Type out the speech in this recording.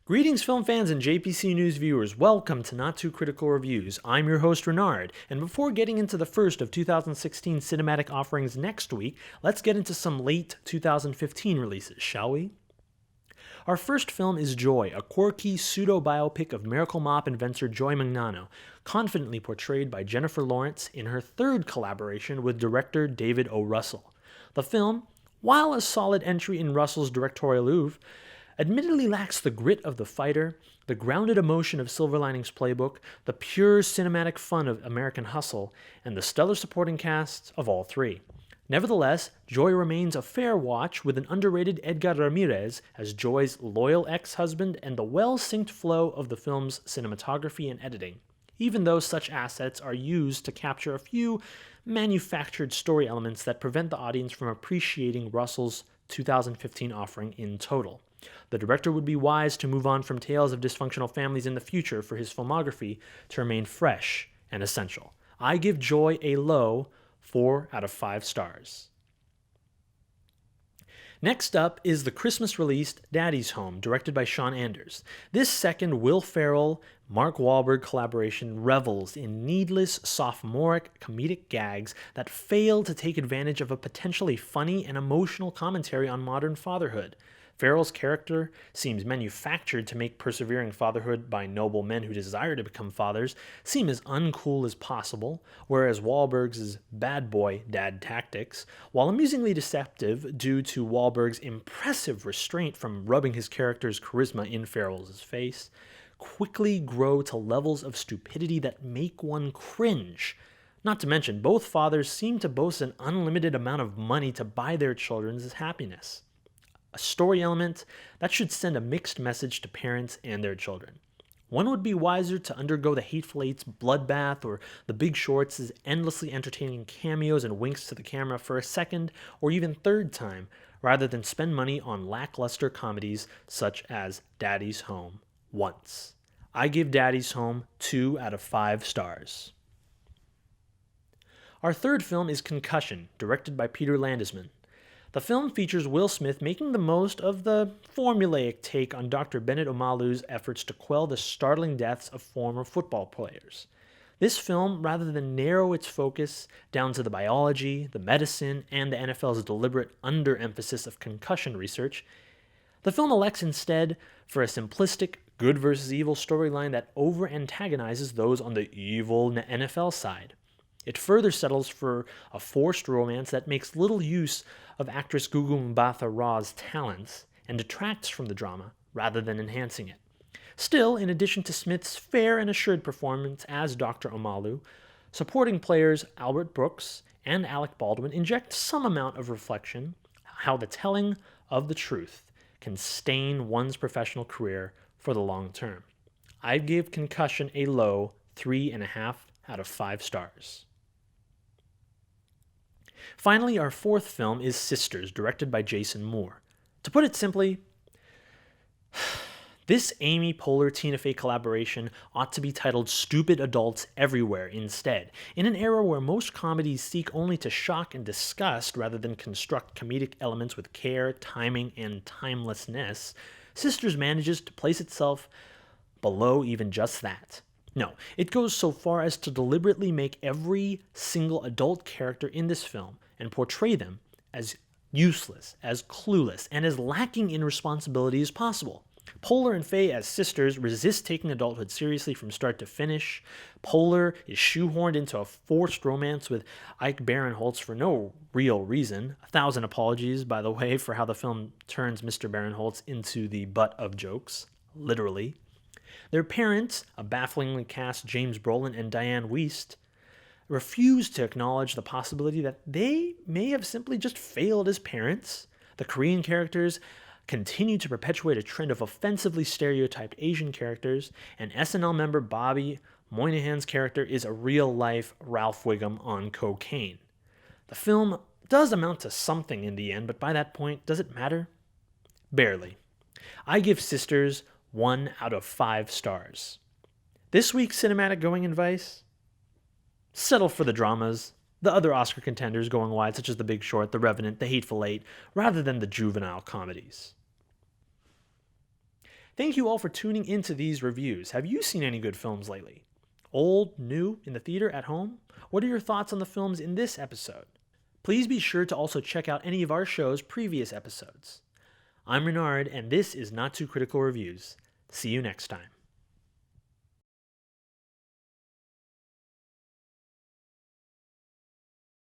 Greetings, film fans and JPC News viewers. Welcome to Not Too Critical Reviews. I'm your host, Renard, and before getting into the first of 2016 cinematic offerings next week, let's get into some late 2015 releases, shall we? Our first film is Joy, a quirky pseudo-biopic of Miracle Mop inventor Joy Magnano, confidently portrayed by Jennifer Lawrence in her third collaboration with director David O. Russell. The film, while a solid entry in Russell's directorial oeuvre, admittedly lacks the grit of The Fighter, the grounded emotion of Silver Linings Playbook, the pure cinematic fun of American Hustle, and the stellar supporting cast of all three. Nevertheless, Joy remains a fair watch with an underrated Edgar Ramirez as Joy's loyal ex-husband and the well-synced flow of the film's cinematography and editing, even though such assets are used to capture a few manufactured story elements that prevent the audience from appreciating Russell's 2015 offering in total. The director would be wise to move on from tales of dysfunctional families in the future for his filmography to remain fresh and essential. I give Joy a low 4 out of 5 stars. Next up is the Christmas-released Daddy's Home, directed by Sean Anders. This second Will Ferrell, Mark Wahlberg collaboration revels in needless, sophomoric comedic gags that fail to take advantage of a potentially funny and emotional commentary on modern fatherhood. Ferrell's character seems manufactured to make persevering fatherhood by noble men who desire to become fathers seem as uncool as possible, whereas Wahlberg's bad boy dad tactics, while amusingly deceptive due to Wahlberg's impressive restraint from rubbing his character's charisma in Ferrell's face, quickly grow to levels of stupidity that make one cringe. Not to mention, both fathers seem to boast an unlimited amount of money to buy their children's happiness. A story element that should send a mixed message to parents and their children. One would be wiser to undergo the Hateful Eight's bloodbath or The Big Short's endlessly entertaining cameos and winks to the camera for a second or even third time, rather than spend money on lackluster comedies such as Daddy's Home once. I give Daddy's Home 2 out of 5 stars. Our third film is Concussion, directed by Peter Landesman. The film features Will Smith making the most of the formulaic take on Dr. Bennet Omalu's efforts to quell the startling deaths of former football players. This film, rather than narrow its focus down to the biology, the medicine, and the NFL's deliberate underemphasis of concussion research, the film elects instead for a simplistic good versus evil storyline that over-antagonizes those on the evil NFL side. It further settles for a forced romance that makes little use of actress Gugu Mbatha-Raw's talents and detracts from the drama rather than enhancing it. Still, in addition to Smith's fair and assured performance as Dr. Omalu, supporting players Albert Brooks and Alec Baldwin inject some amount of reflection how the telling of the truth can stain one's professional career for the long term. I give Concussion a low 3.5 out of 5 stars. Finally, our fourth film is Sisters, directed by Jason Moore. To put it simply, this Amy Poehler-Tina Fey collaboration ought to be titled Stupid Adults Everywhere instead. In an era where most comedies seek only to shock and disgust rather than construct comedic elements with care, timing, and timelessness, Sisters manages to place itself below even just that. No, it goes so far as to deliberately make every single adult character in this film and portray them as useless, as clueless, and as lacking in responsibility as possible. Poehler and Fey as sisters resist taking adulthood seriously from start to finish. Poehler is shoehorned into a forced romance with Ike Barinholtz for no real reason. 1,000 apologies, by the way, for how the film turns Mr. Barinholtz into the butt of jokes, literally. Their parents, a bafflingly cast James Brolin and Diane Wiest, refuse to acknowledge the possibility that they may have simply just failed as parents. The Korean characters continue to perpetuate a trend of offensively stereotyped Asian characters, and SNL member Bobby Moynihan's character is a real-life Ralph Wiggum on cocaine. The film does amount to something in the end, but by that point, does it matter? Barely. I give Sisters 1 out of 5 stars. This week's cinematic going advice? Settle for the dramas, the other Oscar contenders going wide, such as The Big Short, The Revenant, The Hateful Eight, rather than the juvenile comedies. Thank you all for tuning into these reviews. Have you seen any good films lately? Old, new, in the theater, at home? What are your thoughts on the films in this episode? Please be sure to also check out any of our show's previous episodes. I'm Renard, and this is Not Too Critical Reviews. See you next time.